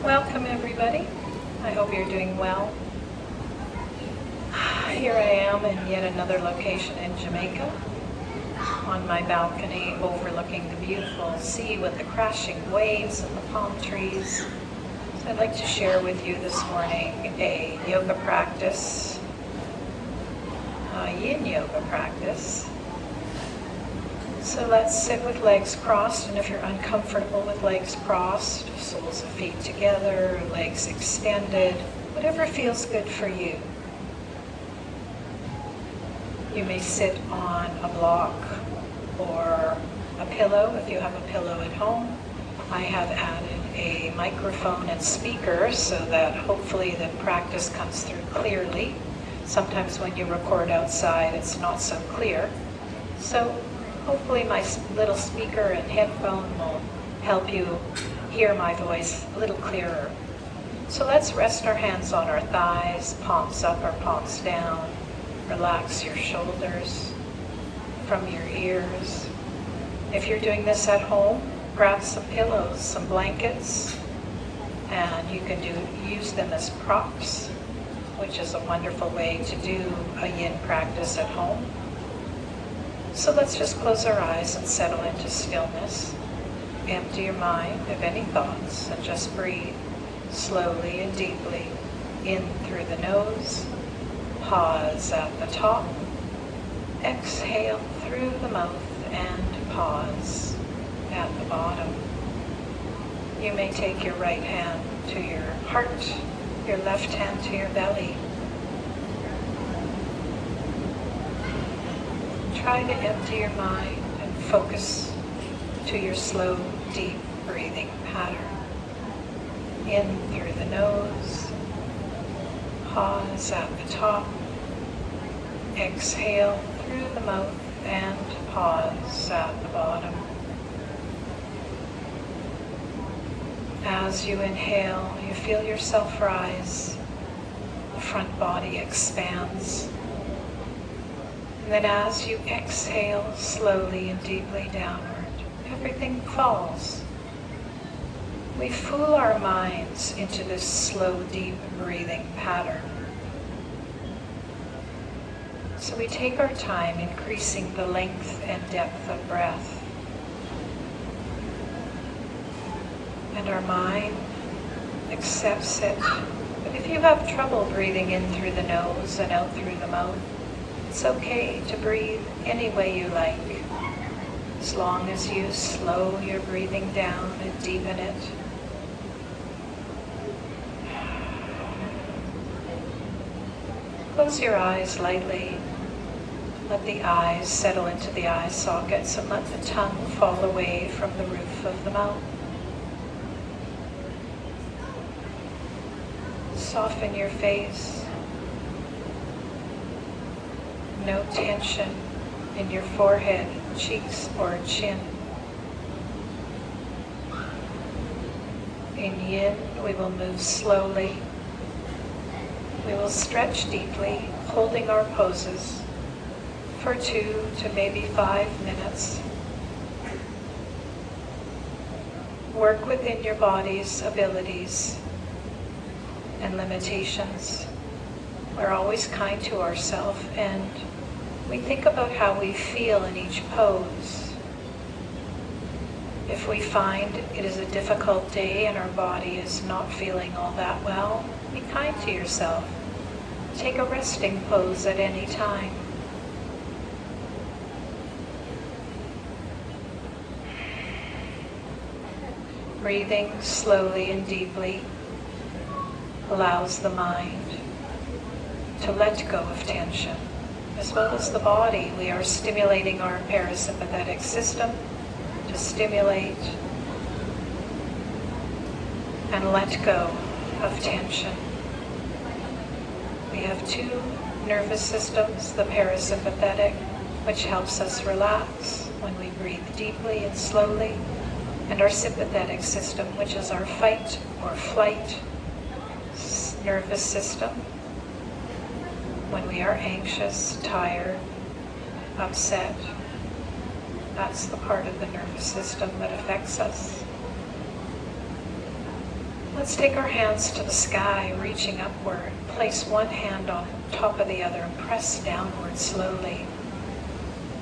Welcome everybody. I hope you're doing well. Here I am in yet another location in Jamaica, on my balcony overlooking the beautiful sea with the crashing waves and the palm trees. So I'd like to share with you this morning a yoga practice, a yin yoga practice. So let's sit with legs crossed, and if you're uncomfortable with legs crossed, soles of feet together, legs extended, whatever feels good for you. You may sit on a block or a pillow if you have a pillow at home. I have added a microphone and speaker so that hopefully the practice comes through clearly. Sometimes when you record outside, it's not so clear. So hopefully my little speaker and headphone will help you hear my voice a little clearer. So let's rest our hands on our thighs, palms up or palms down. Relax your shoulders from your ears. If you're doing this at home, grab some pillows, some blankets, and you can use them as props, which is a wonderful way to do a yin practice at home. So let's just close our eyes and settle into stillness. Empty your mind of any thoughts and just breathe slowly and deeply in through the nose. Pause at the top. Exhale through the mouth and pause at the bottom. You may take your right hand to your heart, your left hand to your belly. Try to empty your mind and focus to your slow, deep breathing pattern. In through the nose, pause at the top, exhale through the mouth and pause at the bottom. As you inhale, you feel yourself rise, the front body expands. And then as you exhale slowly and deeply downward, everything falls. We fool our minds into this slow, deep breathing pattern. So we take our time increasing the length and depth of breath. And our mind accepts it. But if you have trouble breathing in through the nose and out through the mouth, it's okay to breathe any way you like, as long as you slow your breathing down and deepen it. Close your eyes lightly. Let the eyes settle into the eye sockets and let the tongue fall away from the roof of the mouth. Soften your face. No tension in your forehead, cheeks, or chin. In yin, we will move slowly. We will stretch deeply, holding our poses for 2 to maybe 5 minutes. Work within your body's abilities and limitations. We're always kind to ourselves, and we think about how we feel in each pose. If we find it is a difficult day and our body is not feeling all that well, be kind to yourself. Take a resting pose at any time. Breathing slowly and deeply allows the mind to let go of tension. As well as the body, we are stimulating our parasympathetic system to stimulate and let go of tension. We have 2 nervous systems, the parasympathetic, which helps us relax when we breathe deeply and slowly, and our sympathetic system, which is our fight or flight nervous system, when we are anxious, tired, upset. That's the part of the nervous system that affects us. Let's take our hands to the sky, reaching upward. Place one hand on top of the other and press downward slowly.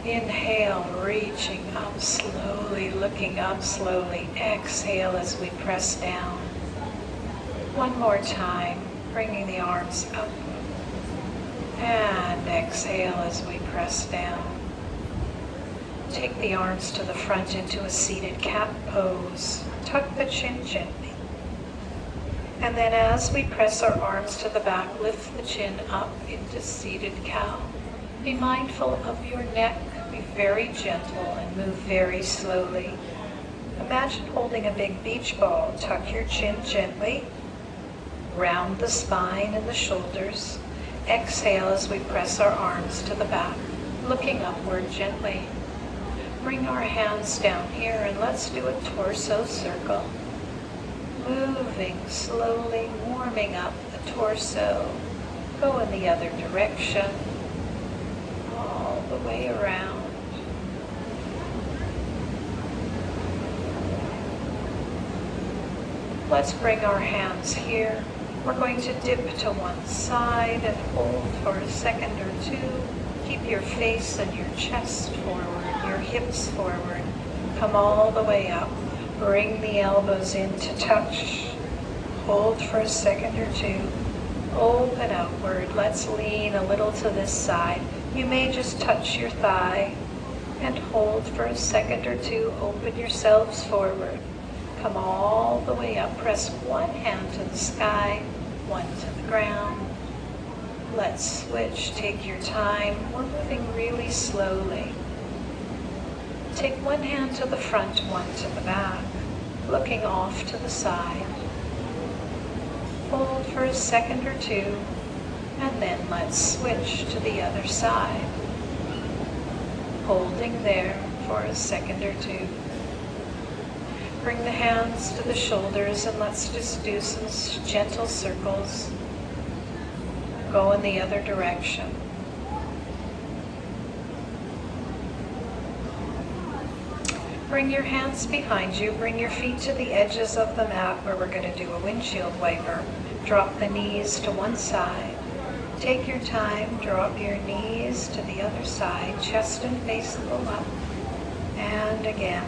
Inhale, reaching up slowly, looking up slowly. Exhale as we press down. One more time, bringing the arms up. And exhale as we press down. Take the arms to the front into a seated cat pose. Tuck the chin gently. And then as we press our arms to the back, lift the chin up into seated cow. Be mindful of your neck. Be very gentle and move very slowly. Imagine holding a big beach ball. Tuck your chin gently. Round the spine and the shoulders. Exhale as we press our arms to the back, looking upward gently. Bring our hands down here and let's do a torso circle. Moving slowly, warming up the torso. Go in the other direction, all the way around. Let's bring our hands here. We're going to dip to one side and hold for a second or two. Keep your face and your chest forward, your hips forward. Come all the way up. Bring the elbows in to touch. Hold for a second or two. Open outward. Let's lean a little to this side. You may just touch your thigh and hold for a second or two. Open yourselves forward. Come all the way up. Press one hand to the sky, one to the ground. Let's switch. Take your time. We're moving really slowly. Take one hand to the front, one to the back, looking off to the side. Hold for a second or two, and then let's switch to the other side. Holding there for a second or two. Bring the hands to the shoulders and let's just do some gentle circles. Go in the other direction. Bring your hands behind you. Bring your feet to the edges of the mat where we're going to do a windshield wiper. Drop the knees to one side. Take your time. Drop your knees to the other side. Chest and face a little up. And again.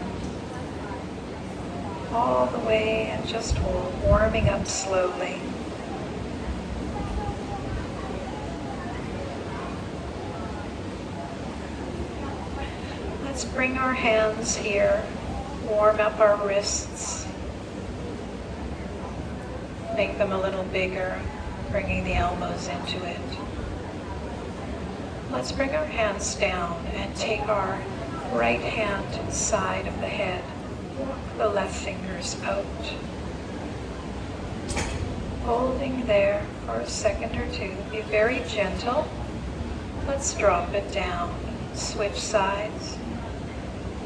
All the way and just hold, warming up slowly. Let's bring our hands here, warm up our wrists, make them a little bigger, bringing the elbows into it. Let's bring our hands down and take our right hand to the side of the head. Walk the left fingers out. Holding there for a second or two. Be very gentle. Let's drop it down. Switch sides.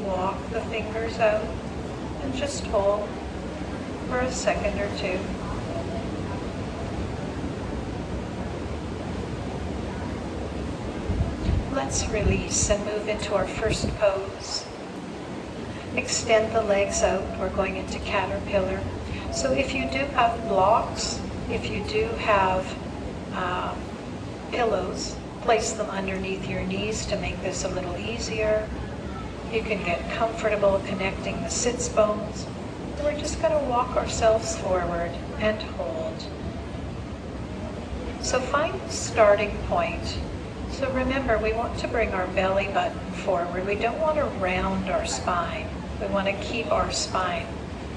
Walk the fingers out and just hold for a second or two. Let's release and move into our first pose. Extend the legs out. We're going into caterpillar. So if you do have blocks, if you do have pillows, place them underneath your knees to make this a little easier. You can get comfortable connecting the sits bones. We're just going to walk ourselves forward and hold. So find the starting point. So remember, we want to bring our belly button forward. We don't want to round our spine. We want to keep our spine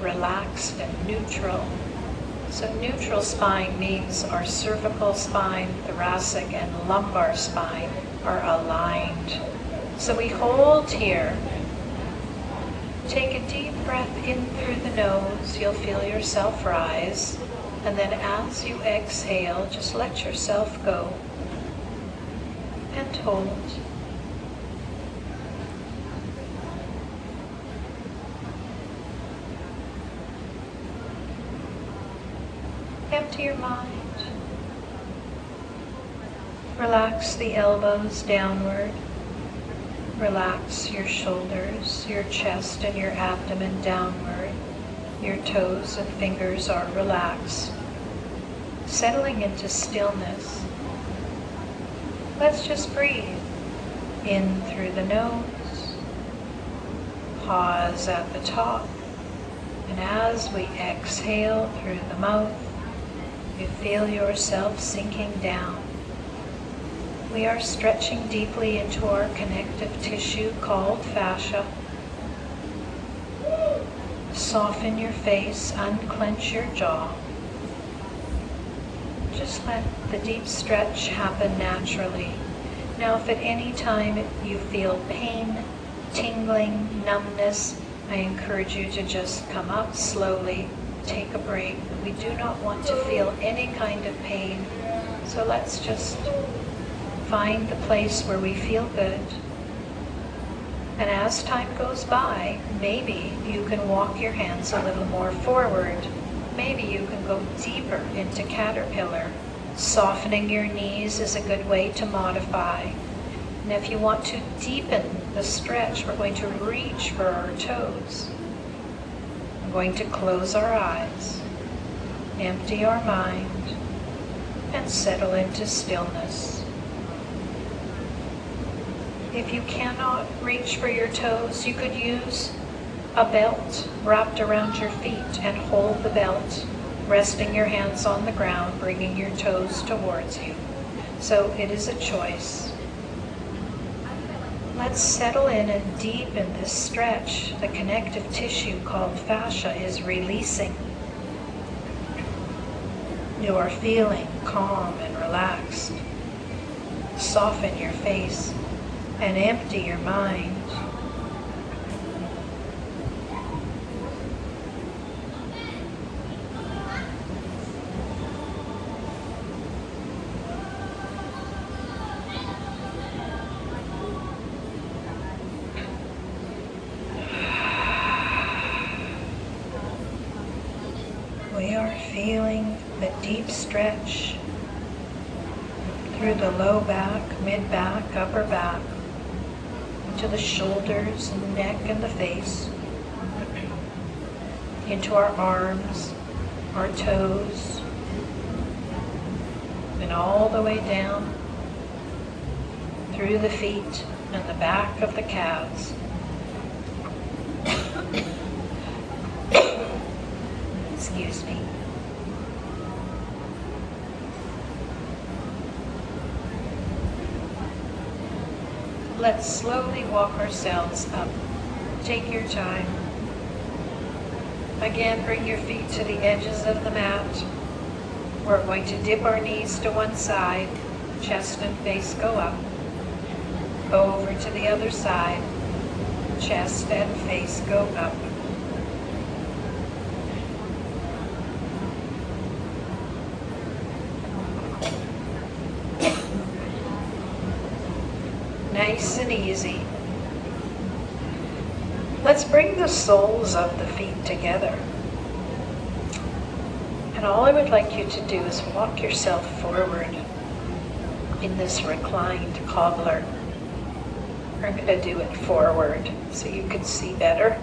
relaxed and neutral. So neutral spine means our cervical spine, thoracic, and lumbar spine are aligned. So we hold here. Take a deep breath in through the nose. You'll feel yourself rise. And then as you exhale, just let yourself go. And hold. Empty your mind. Relax the elbows downward. Relax your shoulders, your chest, and your abdomen downward. Your toes and fingers are relaxed, settling into stillness. Let's just breathe in through the nose, pause at the top, and as we exhale through the mouth, you feel yourself sinking down. We are stretching deeply into our connective tissue called fascia. Soften your face, unclench your jaw. Just let the deep stretch happen naturally. Now, if at any time you feel pain, tingling, numbness, I encourage you to just come up slowly, take a break. We do not want to feel any kind of pain, so let's just find the place where we feel good. And as time goes by, maybe you can walk your hands a little more forward. Maybe you can go deeper into caterpillar. Softening your knees is a good way to modify. And if you want to deepen the stretch, we're going to reach for our toes. I'm going to close our eyes, empty our mind, and settle into stillness. If you cannot reach for your toes, you could use a belt wrapped around your feet and hold the belt, resting your hands on the ground, bringing your toes towards you. So it is a choice. Let's settle in and deepen this stretch. The connective tissue called fascia is releasing. You are feeling calm and relaxed. Soften your face and empty your mind. We are feeling the deep stretch through the low back, mid back, upper back, into the shoulders and the neck and the face, into our arms, our toes, and all the way down through the feet and the back of the calves. Excuse me. Let's slowly walk ourselves up. Take your time. Again, bring your feet to the edges of the mat. We're going to dip our knees to one side, chest and face go up. Go over to the other side, chest and face go up. Nice and easy. Let's bring the soles of the feet together. And all I would like you to do is walk yourself forward in this reclined cobbler. I'm going to do it forward so you can see better.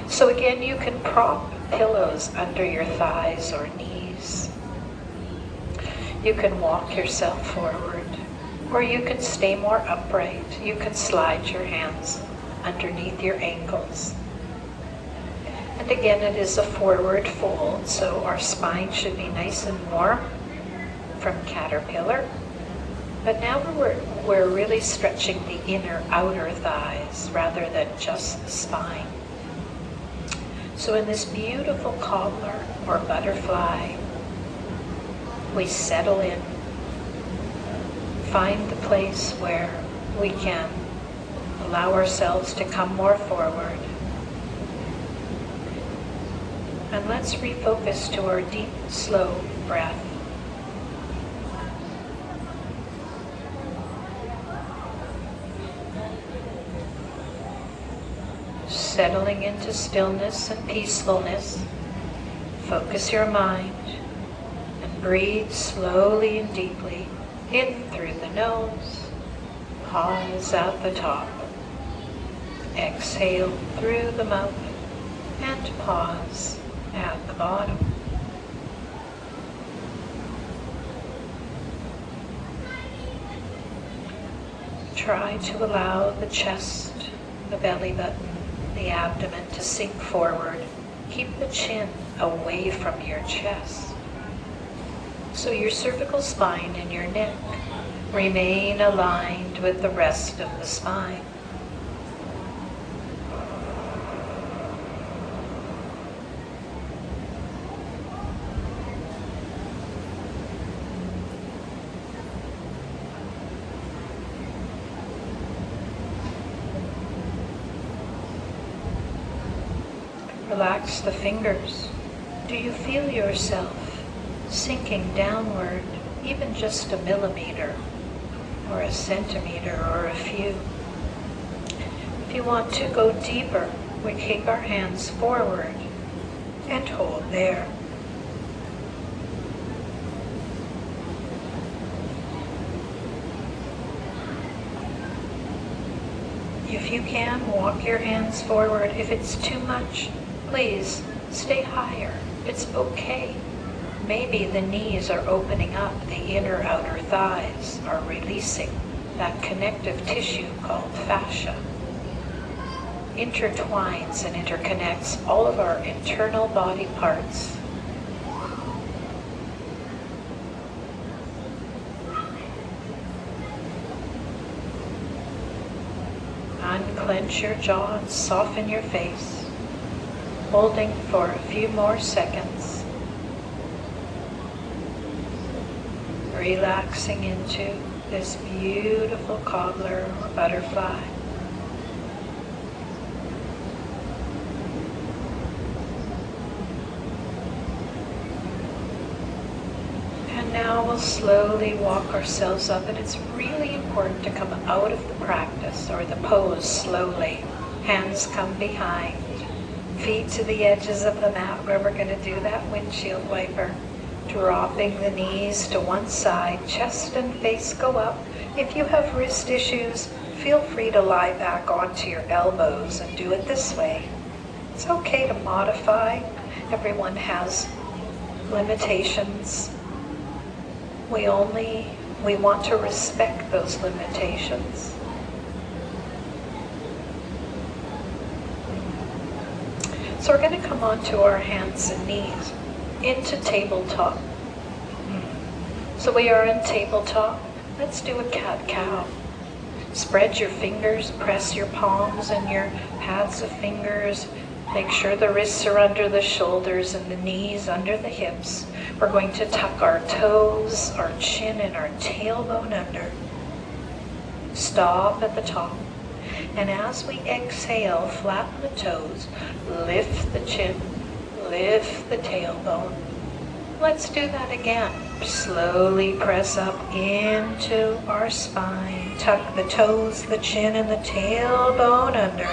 So again, you can prop pillows under your thighs or knees. You can walk yourself forward. Or you can stay more upright. You can slide your hands underneath your ankles. And again, it is a forward fold, so our spine should be nice and warm from caterpillar. But now we're really stretching the inner outer thighs rather than just the spine. So in this beautiful cobbler or butterfly, we settle in. Find the place where we can allow ourselves to come more forward. And let's refocus to our deep, slow breath. Settling into stillness and peacefulness, focus your mind and breathe slowly and deeply. In through the nose, pause at the top. Exhale through the mouth. and pause at the bottom. Try to allow the chest, the belly button, the abdomen to sink forward. Keep the chin away from your chest. So your cervical spine and your neck remain aligned with the rest of the spine. Relax the fingers. Do you feel yourself sinking downward, even just a millimeter, or a centimeter, or a few? If you want to go deeper, we take our hands forward and hold there. If you can, walk your hands forward. If it's too much, please stay higher. It's okay. Maybe the knees are opening up, the inner outer thighs are releasing that connective tissue called fascia. Intertwines and interconnects all of our internal body parts. Unclench your jaw and soften your face, holding for a few more seconds. Relaxing into this beautiful cobbler or butterfly. And now we'll slowly walk ourselves up, and it's really important to come out of the practice or the pose slowly. Hands come behind, feet to the edges of the mat where we're going to do that windshield wiper. Dropping the knees to one side, chest and face go up. If you have wrist issues, feel free to lie back onto your elbows and do it this way. It's okay to modify. Everyone has limitations. We want to respect those limitations. So we're going to come onto our hands and knees into tabletop. So we are in tabletop. Let's do a cat-cow. Spread your fingers, press your palms and your pads of fingers. Make sure the wrists are under the shoulders and the knees under the hips. We're going to tuck our toes, our chin, and our tailbone under. Stop at the top. And as we exhale, flatten the toes, lift the chin, lift the tailbone. Let's do that again. Slowly press up into our spine. Tuck the toes, the chin, and the tailbone under.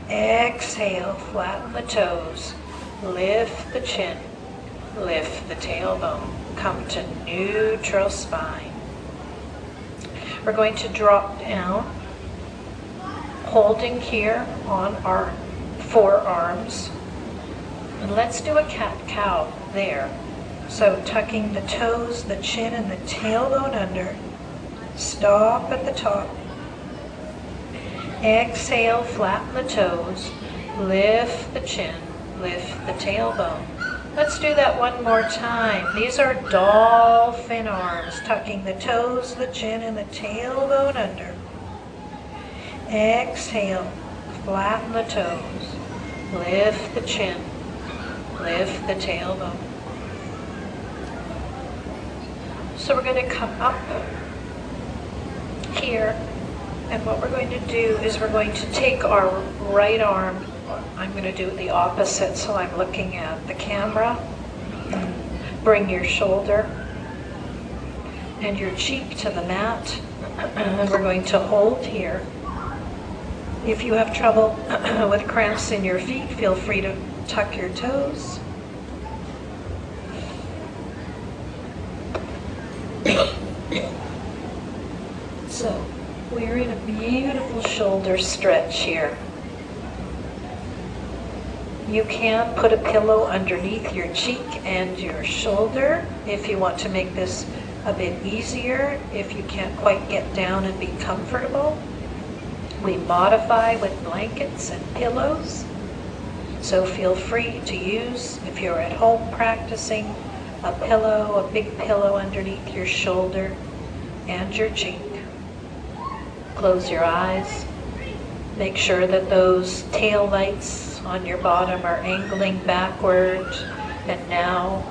Exhale, flatten the toes, lift the chin, lift the tailbone. Come to neutral spine. We're going to drop down, holding here on our forearms. And let's do a cat-cow there. So tucking the toes, the chin, and the tailbone under. Stop at the top. Exhale, flatten the toes, lift the chin, lift the tailbone. Let's do that one more time. These are dolphin arms, tucking the toes, the chin, and the tailbone under. Exhale, flatten the toes, lift the chin, lift the tailbone. So we're going to come up here, and what we're going to do is we're going to take our right arm, I'm going to do the opposite, so I'm looking at the camera. Bring your shoulder and your cheek to the mat, and we're going to hold here. If you have trouble with cramps in your feet, feel free to tuck your toes. So we're in a beautiful shoulder stretch here. You can put a pillow underneath your cheek and your shoulder if you want to make this a bit easier, if you can't quite get down and be comfortable. We modify with blankets and pillows, so feel free to use, if you're at home practicing, a pillow, a big pillow underneath your shoulder and your cheek. Close your eyes. Make sure that those tail lights on your bottom are angling backward. And now,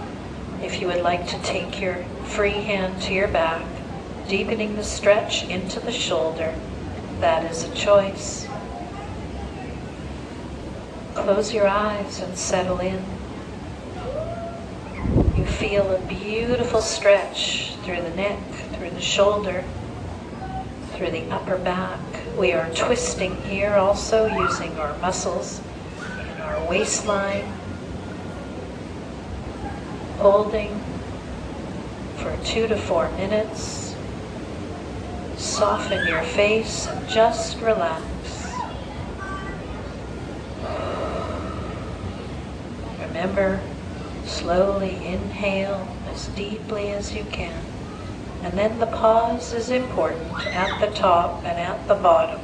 if you would like to take your free hand to your back, deepening the stretch into the shoulder, that is a choice. Close your eyes and settle in. You feel a beautiful stretch through the neck, through the shoulder, through the upper back. We are twisting here also using our muscles in our waistline. Holding for 2 to 4 minutes. Soften your face and just relax. Remember, slowly inhale as deeply as you can. And then the pause is important at the top and at the bottom.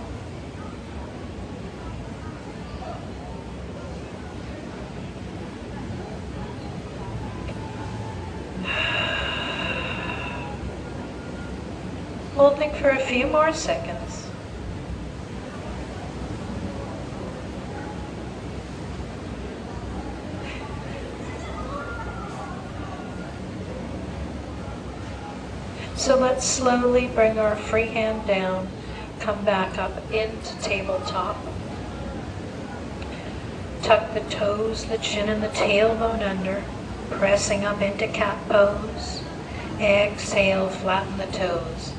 Holding for a few more seconds. So let's slowly bring our free hand down, come back up into tabletop. Tuck the toes, the chin and the tailbone under, pressing up into cat pose. Exhale, flatten the toes.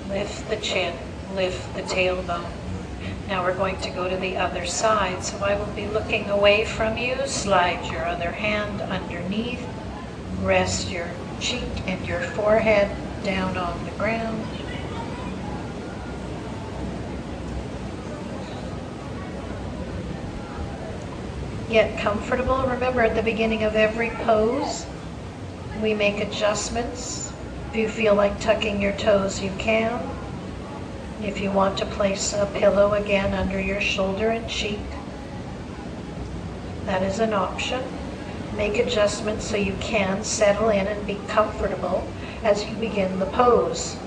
Lift the chin, lift the tailbone. Now we're going to go to the other side, so I will be looking away from you. Slide your other hand underneath. Rest your cheek and your forehead down on the ground. Get comfortable. Remember, at the beginning of every pose, we make adjustments. If you feel like tucking your toes, you can. If you want to place a pillow again under your shoulder and cheek, that is an option. Make adjustments so you can settle in and be comfortable as you begin the pose.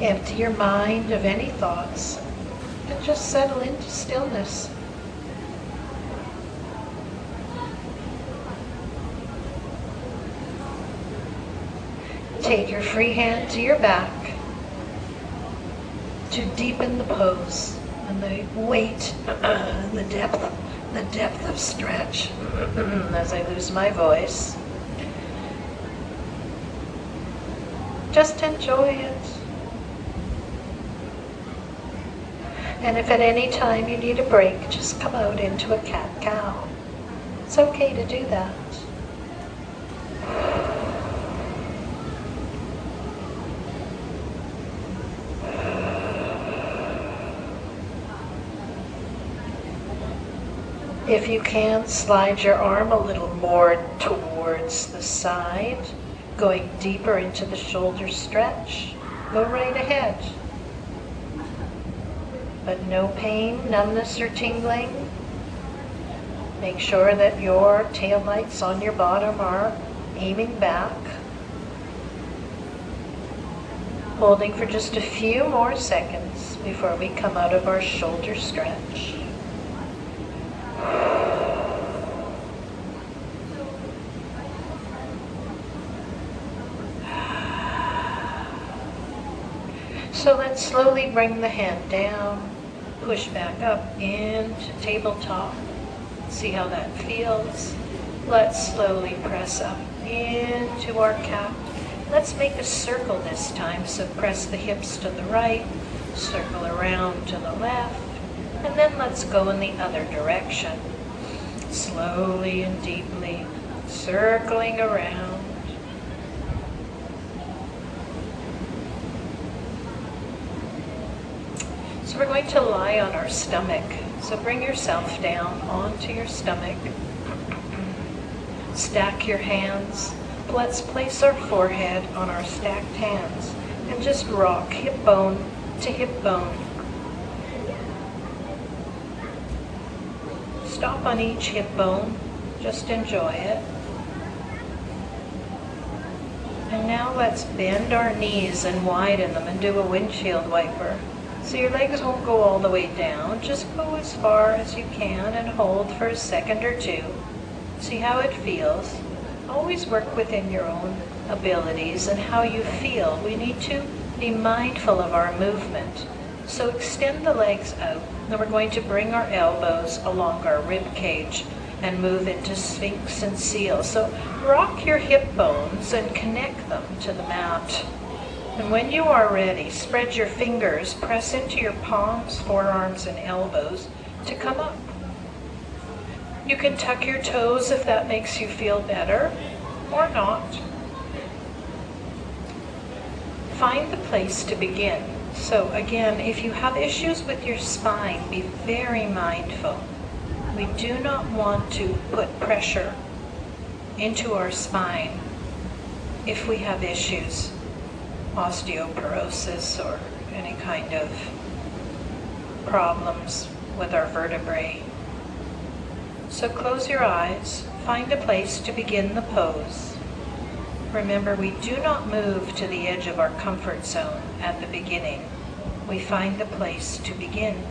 Empty your mind of any thoughts and just settle into stillness. Take your free hand to your back to deepen the pose and the weight, the depth of stretch as I lose my voice. Just enjoy it. And if at any time you need a break, just come out into a cat-cow. It's okay to do that. If you can, slide your arm a little more towards the side, going deeper into the shoulder stretch. Go right ahead. But no pain, numbness, or tingling. Make sure that your tail lights on your bottom are aiming back. Holding for just a few more seconds before we come out of our shoulder stretch. So let's slowly bring the hand down, push back up into tabletop. See how that feels. Let's slowly press up into our cat Let's make a circle this time, so press the hips to the right, circle around to the left, and then let's go in the other direction. Slowly and deeply, circling around. So we're going to lie on our stomach. So bring yourself down onto your stomach. Stack your hands. Let's place our forehead on our stacked hands and just rock hip bone to hip bone. Stop on each hip bone. Just enjoy it. And now let's bend our knees and widen them and do a windshield wiper. So your legs won't go all the way down. Just go as far as you can and hold for a second or two. See how it feels. Always work within your own abilities and how you feel. We need to be mindful of our movement. So extend the legs out. Then we're going to bring our elbows along our rib cage and move into Sphinx and Seal. So rock your hip bones and connect them to the mat. And when you are ready, spread your fingers, press into your palms, forearms, and elbows to come up. You can tuck your toes if that makes you feel better, or not. Find the place to begin. So again, if you have issues with your spine, be very mindful. We do not want to put pressure into our spine if we have issues, osteoporosis or any kind of problems with our vertebrae. So close your eyes, find a place to begin the pose. Remember, we do not move to the edge of our comfort zone at the beginning. We find a place to begin.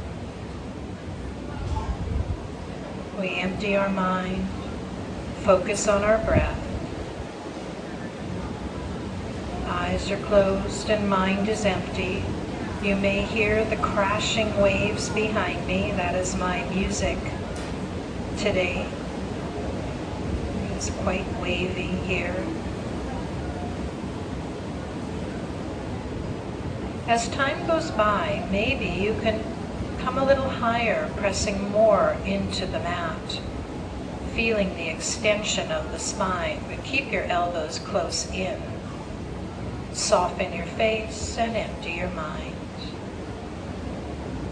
We empty our mind, focus on our breath. Eyes are closed and mind is empty. You may hear the crashing waves behind me. That is my music today. It's quite wavy here. As time goes by, maybe you can come a little higher, pressing more into the mat, feeling the extension of the spine, but keep your elbows close in. Soften your face and empty your mind.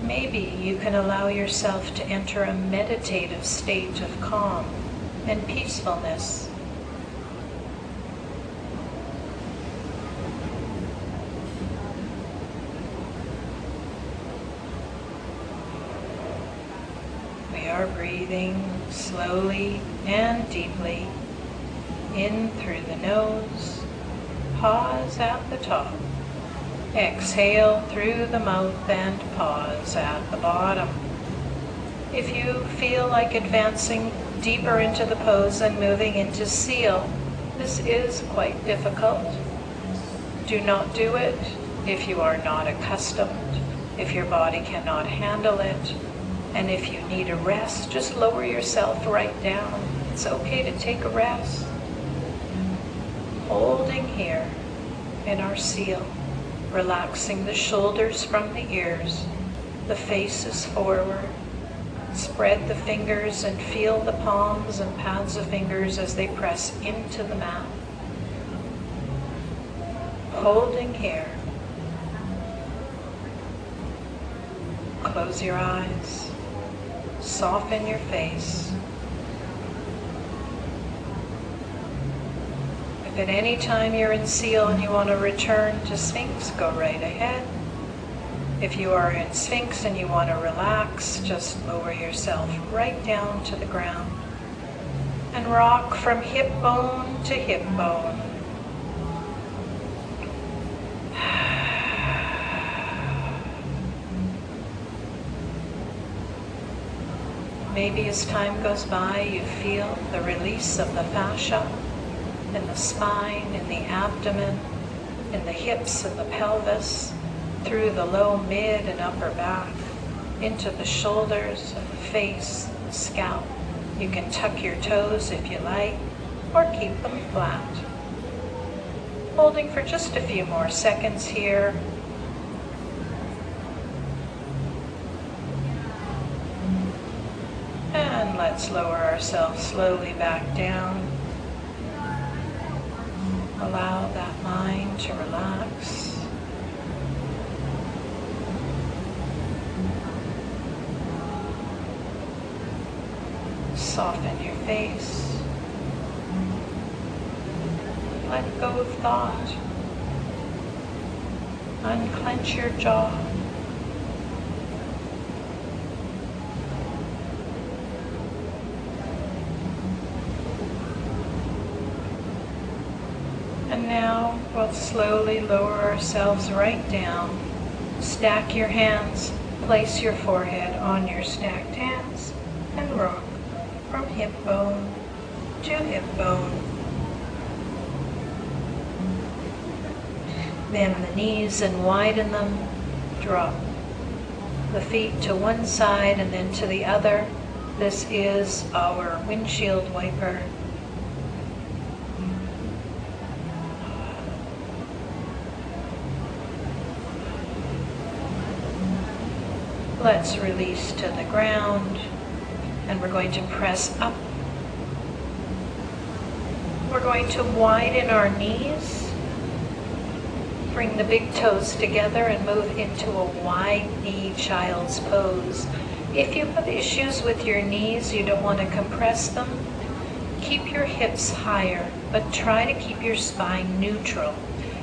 Maybe you can allow yourself to enter a meditative state of calm and peacefulness. We are breathing slowly and deeply in through the nose. Pause at the top. Exhale through the mouth and pause at the bottom. If you feel like advancing deeper into the pose and moving into Seal, this is quite difficult. Do not do it if you are not accustomed, if your body cannot handle it, and if you need a rest, just lower yourself right down. It's okay to take a rest. Holding here in our Seal, relaxing the shoulders from the ears, the face is forward. Spread the fingers and feel the palms and pads of fingers as they press into the mat. Holding here. Close your eyes. Soften your face. If at any time you're in Seal and you want to return to Sphinx, go right ahead. If you are in Sphinx and you want to relax, just lower yourself right down to the ground and rock from hip bone to hip bone. Maybe as time goes by, you feel the release of the fascia in the spine, in the abdomen, in the hips and the pelvis, through the low, mid, and upper back, into the shoulders and the face, and the scalp. You can tuck your toes if you like, or keep them flat. holding for just a few more seconds here. And let's lower ourselves slowly back down. Allow that mind to relax. Soften your face. Let go of thought. Unclench your jaw. And now we'll slowly lower ourselves right down. Stack your hands, place your forehead on your stacked hands, and rock from hip bone to hip bone. Bend the knees and widen them. Drop the feet to one side and then to the other. This is our windshield wiper. Let's release to the ground, and we're going to press up. We're going to widen our knees, bring the big toes together and move into a wide knee child's pose. If you have issues with your knees, you don't want to compress them, keep your hips higher, but try to keep your spine neutral.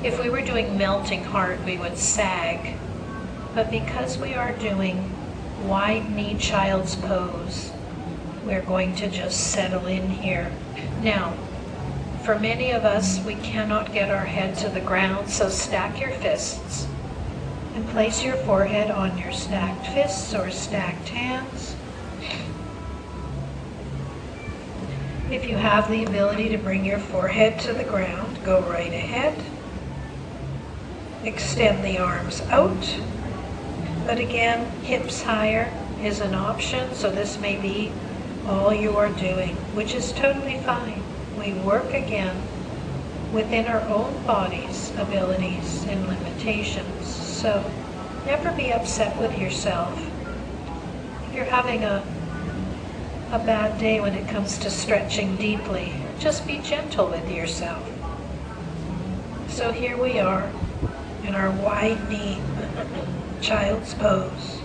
If we were doing melting heart, we would sag. But because we are doing wide knee child's pose, we're going to just settle in here. Now, for many of us, we cannot get our head to the ground, so stack your fists and place your forehead on your stacked fists or stacked hands. If you have the ability to bring your forehead to the ground, go right ahead. Extend the arms out. But again, hips higher is an option, so this may be all you are doing, which is totally fine. We work again within our own body's abilities and limitations, so never be upset with yourself. If you're having a bad day when it comes to stretching deeply, just be gentle with yourself. So here we are in our wide knee child's pose.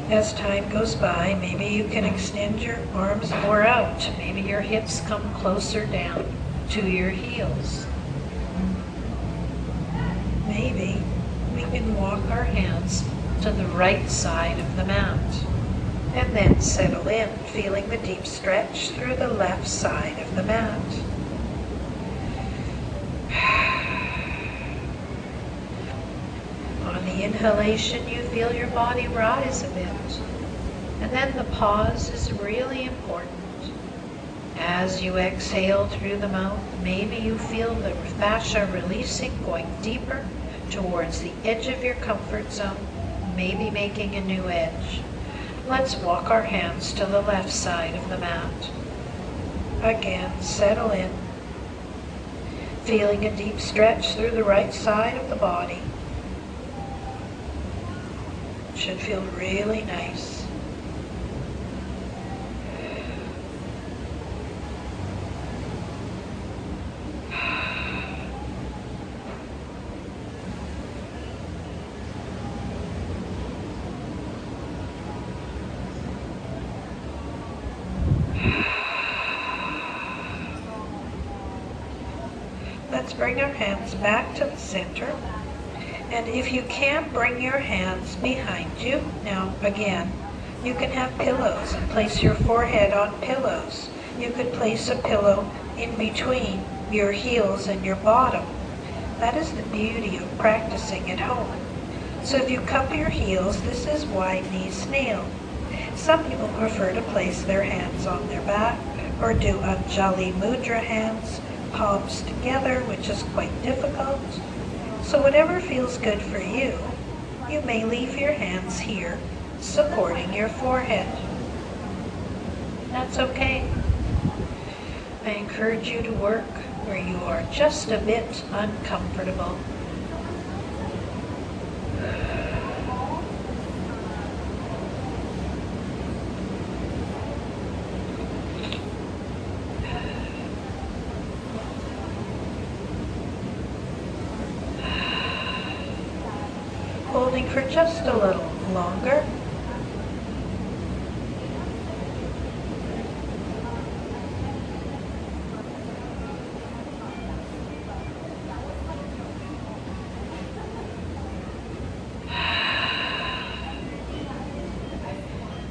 As time goes by, maybe you can extend your arms more out. Maybe your hips come closer down to your heels. Maybe we can walk our hands to the right side of the mat. And then settle in, feeling the deep stretch through the left side of the mat. On the inhalation, you feel your body rise a bit. And then the pause is really important. As you exhale through the mouth, maybe you feel the fascia releasing, going deeper towards the edge of your comfort zone, maybe making a new edge. Let's walk our hands to the left side of the mat. Again, settle in, feeling a deep stretch through the right side of the body. It should feel really nice. Let's bring our hands back to the center. And if you can't bring your hands behind you, now again, you can have pillows and place your forehead on pillows. You could place a pillow in between your heels and your bottom. That is the beauty of practicing at home. So if you cup your heels, this is wide knee snail. Some people prefer to place their hands on their back or do Anjali Mudra hands, palms together, which is quite difficult. So whatever feels good for you, you may leave your hands here, supporting your forehead. That's okay. I encourage you to work where you are just a bit uncomfortable. Holding for just a little longer.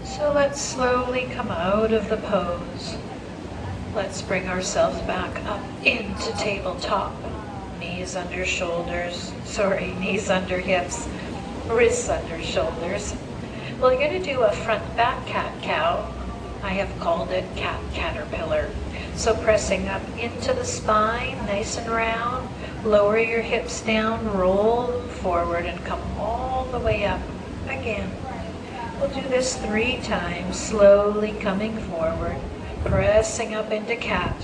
So let's slowly come out of the pose. Let's bring ourselves back up into tabletop. Knees under shoulders, knees under hips, wrists under shoulders. We're going to do a front back cat-cow. I have called it cat-caterpillar. So pressing up into the spine, nice and round. Lower your hips down, roll them forward and come all the way up again. We'll do this 3 times, slowly coming forward, pressing up into cat.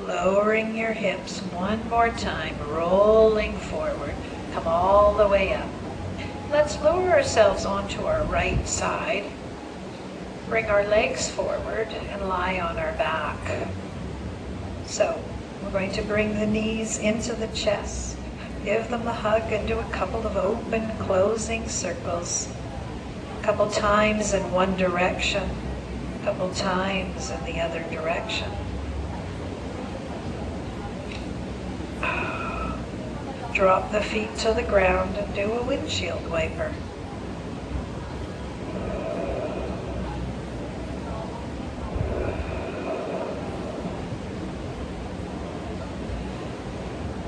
Lowering your hips 1 more time, rolling forward, come all the way up. Let's lower ourselves onto our right side. Bring our legs forward and lie on our back. So we're going to bring the knees into the chest. Give them a hug and do a couple of open, closing circles. A couple times in one direction, a couple times in the other direction. Drop the feet to the ground and do a windshield wiper.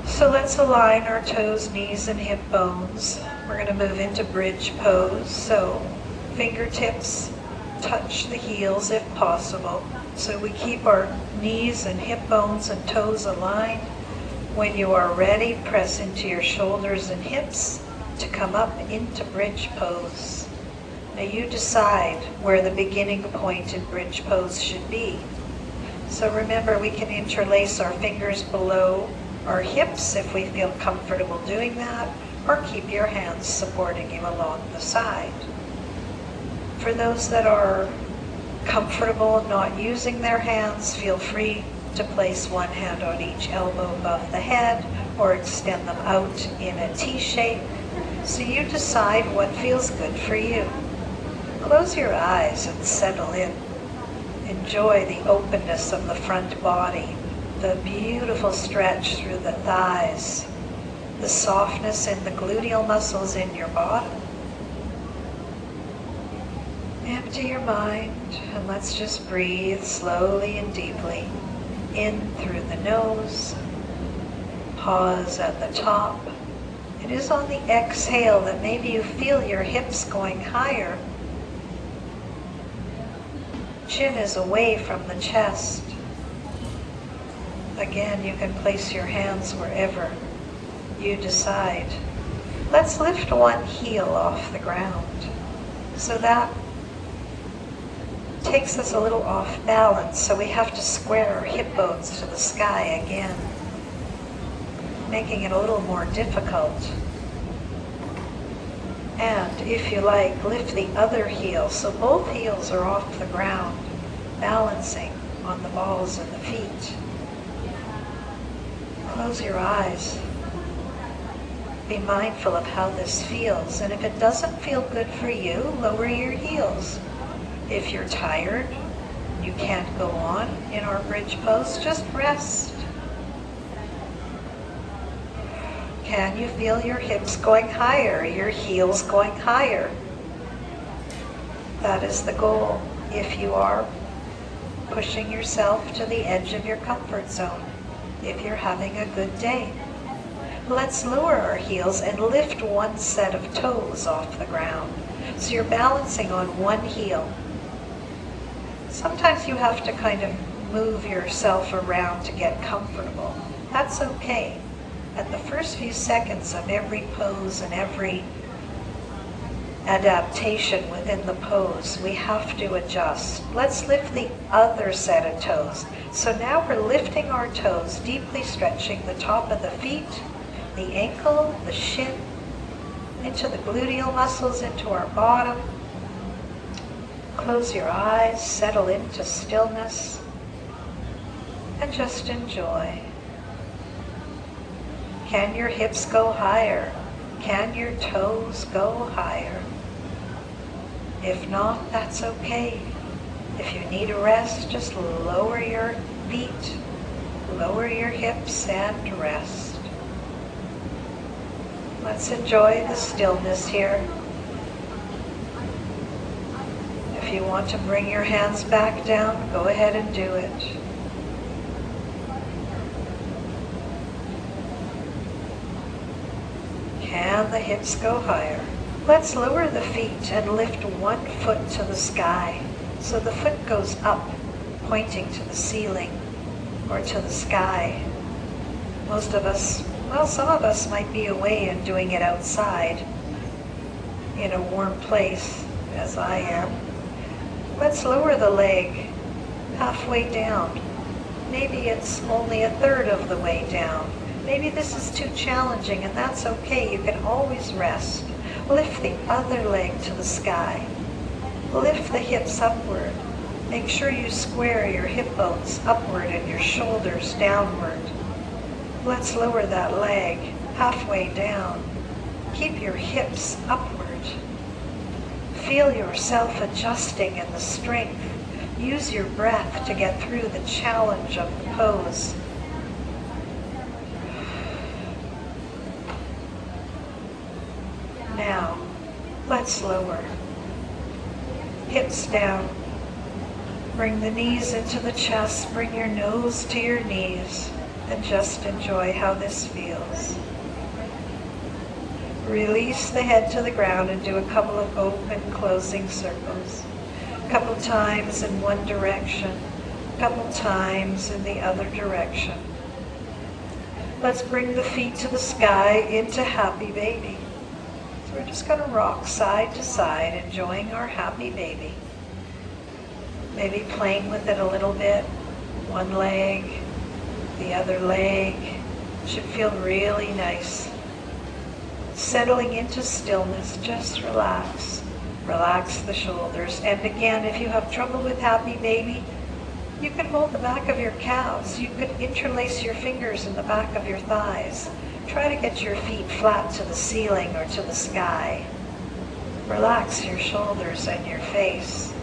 So let's align our toes, knees, and hip bones. We're going to move into bridge pose. So fingertips touch the heels if possible. So we keep our knees and hip bones and toes aligned. When you are ready, press into your shoulders and hips to come up into bridge pose. Now you decide where the beginning point in bridge pose should be. So remember, we can interlace our fingers below our hips if we feel comfortable doing that, or keep your hands supporting you along the side. For those that are comfortable not using their hands, feel free to place one hand on each elbow above the head or extend them out in a T shape. So you decide what feels good for you. Close your eyes and settle in. Enjoy the openness of the front body, the beautiful stretch through the thighs, the softness in the gluteal muscles in your bottom. Empty your mind and let's just breathe slowly and deeply. In through the nose, pause at the top. It is on the exhale that maybe you feel your hips going higher. Chin is away from the chest. Again, you can place your hands wherever you decide. Let's lift one heel off the ground. So that takes us a little off balance, so we have to square our hip bones to the sky again, making it a little more difficult. And if you like, lift the other heel, so both heels are off the ground, balancing on the balls of the feet. Close your eyes. Be mindful of how this feels, and if it doesn't feel good for you, lower your heels. If you're tired, you can't go on in our bridge pose, just rest. Can you feel your hips going higher, your heels going higher? That is the goal if you are pushing yourself to the edge of your comfort zone, if you're having a good day. Let's lower our heels and lift one set of toes off the ground. So you're balancing on one heel. Sometimes you have to kind of move yourself around to get comfortable. That's okay. At the first few seconds of every pose and every adaptation within the pose. We have to adjust. Let's lift the other set of toes. So now we're lifting our toes, deeply stretching the top of the feet, the ankle, the shin, into the gluteal muscles, into our bottom. Close your eyes, settle into stillness, and just enjoy. Can your hips go higher? Can your toes go higher? If not, that's okay. If you need a rest, just lower your feet, lower your hips, and rest. Let's enjoy the stillness here. If you want to bring your hands back down, go ahead and do it. Can the hips go higher? Let's lower the feet and lift one foot to the sky. So the foot goes up, pointing to the ceiling or to the sky. Most of us, well, some of us might be away and doing it outside in a warm place, as I am. Let's lower the leg halfway down. Maybe it's only a third of the way down. Maybe this is too challenging, and that's okay. You can always rest. Lift the other leg to the sky. Lift the hips upward. Make sure you square your hip bones upward and your shoulders downward. Let's lower that leg halfway down. Keep your hips upward. Feel yourself adjusting in the strength. Use your breath to get through the challenge of the pose. Now, let's lower. Hips down. Bring the knees into the chest. Bring your nose to your knees. And just enjoy how this feels. Release the head to the ground and do a couple of open, closing circles. A couple times in one direction. A couple times in the other direction. Let's bring the feet to the sky into happy baby. So we're just going to rock side to side, enjoying our happy baby. Maybe playing with it a little bit. One leg, the other leg. Should feel really nice. Settling into stillness, just relax. Relax the shoulders. And again, if you have trouble with happy baby, you can hold the back of your calves. You could interlace your fingers in the back of your thighs. Try to get your feet flat to the ceiling or to the sky. Relax your shoulders and your face.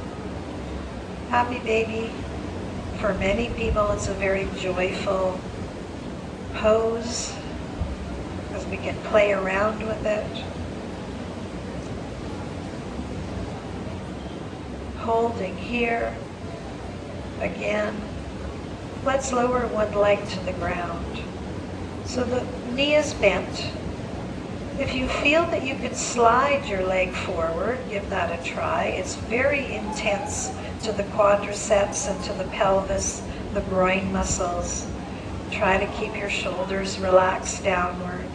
Happy baby, for many people, it's a very joyful pose because we can play around with it. Holding here. Again, let's lower one leg to the ground. So the knee is bent. If you feel that you can slide your leg forward, give that a try. It's very intense to the quadriceps and to the pelvis, the groin muscles. Try to keep your shoulders relaxed downward.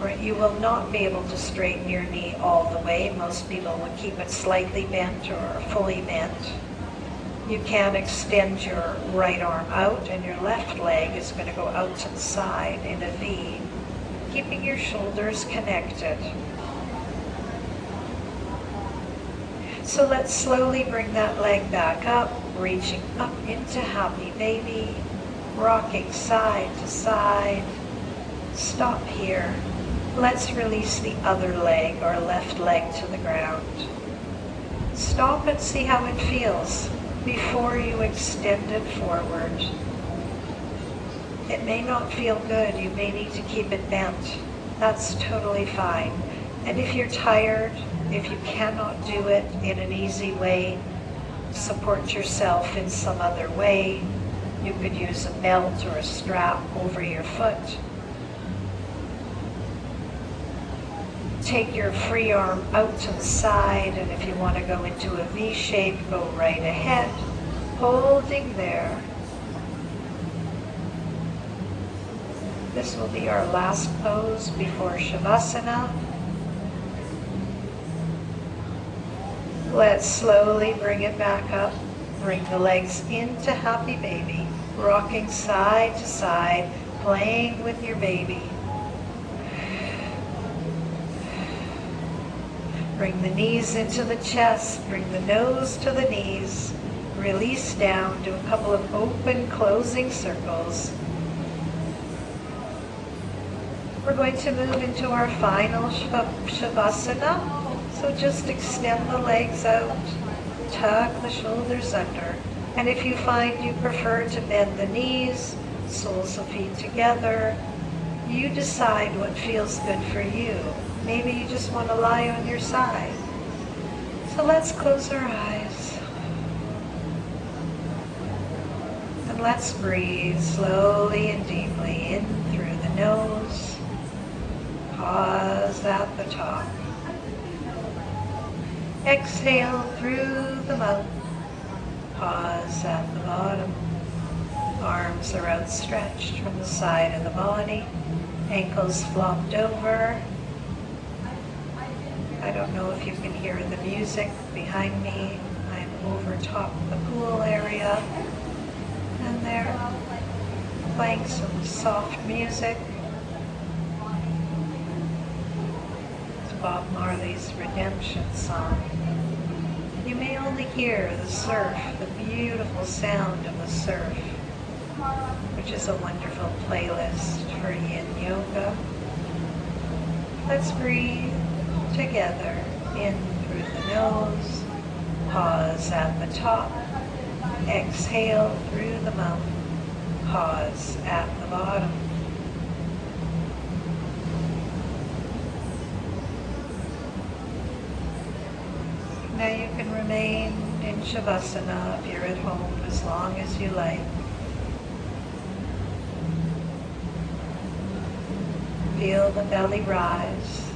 Or you will not be able to straighten your knee all the way. Most people will keep it slightly bent or fully bent. You can extend your right arm out and your left leg is going to go out to the side in a V, keeping your shoulders connected. So let's slowly bring that leg back up, reaching up into happy baby, rocking side to side. Stop here. Let's release the other leg or left leg to the ground. Stop and see how it feels before you extend it forward. It may not feel good. You may need to keep it bent. That's totally fine. And if you're tired, if you cannot do it in an easy way, support yourself in some other way. You could use a belt or a strap over your foot. Take your free arm out to the side, and if you want to go into a V shape, go right ahead, holding there. This will be our last pose before Shavasana. Let's slowly bring it back up. Bring the legs into happy baby, rocking side to side, playing with your baby. Bring the knees into the chest, bring the nose to the knees. Release down, do a couple of open, closing circles. We're going to move into our final Shavasana. So just extend the legs out, tuck the shoulders under. And if you find you prefer to bend the knees, soles of feet together, you decide what feels good for you. Maybe you just want to lie on your side. So let's close our eyes. And let's breathe slowly and deeply in through the nose. Pause at the top. Exhale through the mouth. Pause at the bottom. Arms are outstretched from the side of the body. Ankles flopped over. I don't know if you can hear the music behind me. I'm over top the pool area. And they're playing some soft music. Bob Marley's Redemption song. You may only hear the surf, the beautiful sound of the surf, which is a wonderful playlist for Yin Yoga. Let's breathe together in through the nose, pause at the top, exhale through the mouth, pause at the bottom. Now you can remain in Shavasana if you're at home as long as you like. Feel the belly rise,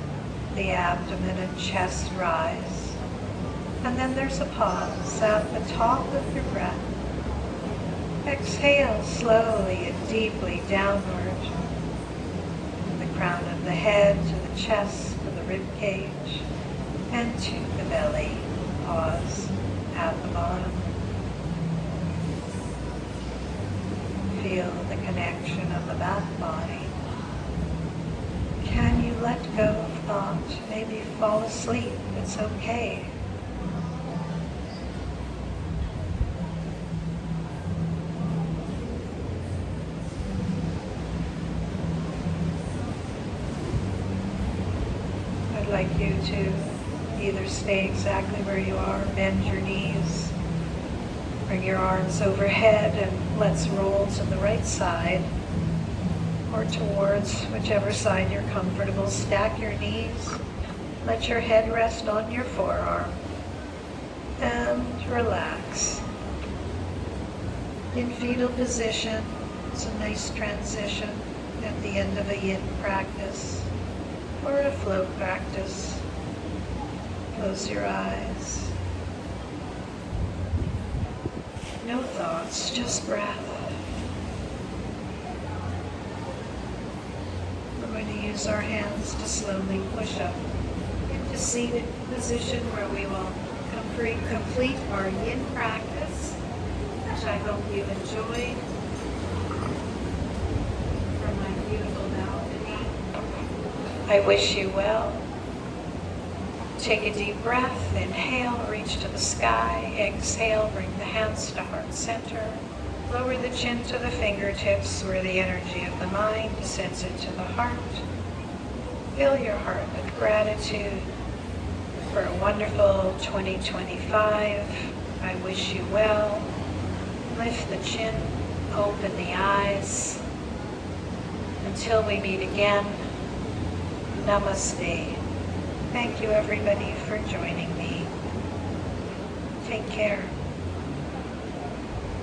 the abdomen and chest rise. And then there's a pause at the top of your breath. Exhale slowly and deeply downward. From the crown of the head to the chest to the rib cage and to the belly. Pause at the bottom. Feel the connection of the back body. Can you let go of thought? Maybe fall asleep. It's okay. I'd like you to either stay exactly where you are, bend your knees, bring your arms overhead, and let's roll to the right side or towards whichever side you're comfortable. Stack your knees, let your head rest on your forearm, and relax. In fetal position, it's a nice transition at the end of a Yin practice or a flow practice. Close your eyes. No thoughts, just breath. We're going to use our hands to slowly push up into seated position where we will complete our Yin practice, which I hope you enjoyed from my beautiful balcony. I wish you well. Take a deep breath, inhale, reach to the sky, exhale, bring the hands to heart center, lower the chin to the fingertips where the energy of the mind descends into the heart. Fill your heart with gratitude for a wonderful 2025. I wish you well. Lift the chin, open the eyes. Until we meet again, namaste. Thank you, everybody, for joining me. Take care.